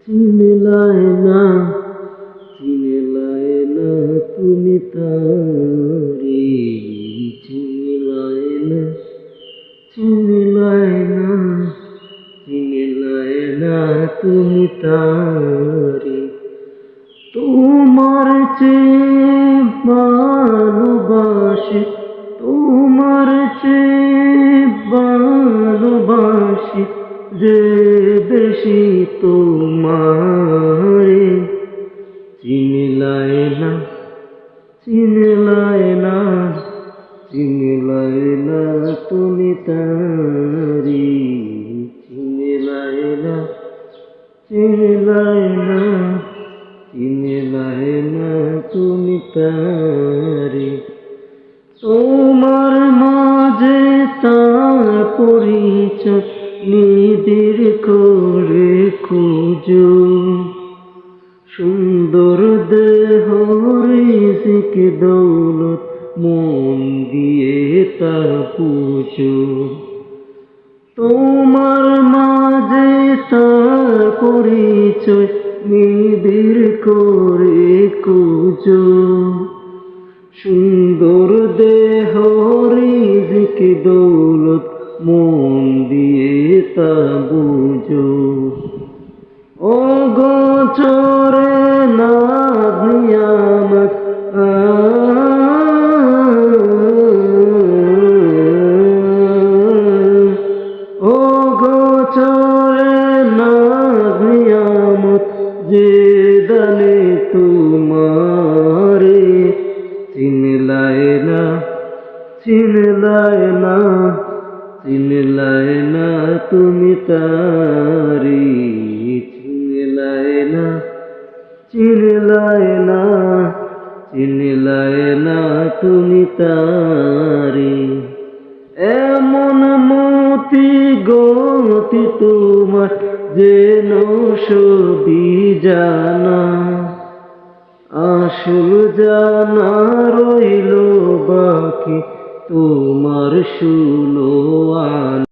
চিনলায় না, চিনলায় না তুমি তারে, চিনলায় না, চিনলায় না, চিনলায় না তুমি তারে। তোমার চেয়ে ভালোবাসি, তোমার চেয়ে ভালোবাসি যে বেশি তোমারে। চিনলায় না, চিনলায় না, চিনলায় না তুমি তারে, চিনলায় না, চিনলায় না, চিনলায় না তুমি তারে। তোমার মাঝে তার পরিচয় নিবিড় করে খুঁজো, সুন্দর দেহ রিজিক দৌলত মন দিয়ে তা পুজো। তোমার মাঝে তার পরিচয় নিবিড় করে খুঁজো, সুন্দর দেহ রিজিক দৌলত মন দিয়ে তা বুঝো। ও গোচরে নাজ নিয়ামত, ও গোচরে নাজ নিয়ামত যে দানে তোমারে। চিনলায় না, চিনলায় না, চিনলায় না তুমি তারে, চিনলায় না, চিনলায় না, চিনলায় না তুমি তারে। এমন মতি গতি তোমার যেন সবই জানা, আসল জানা রইল বাকি তোমার ষোলো আনা।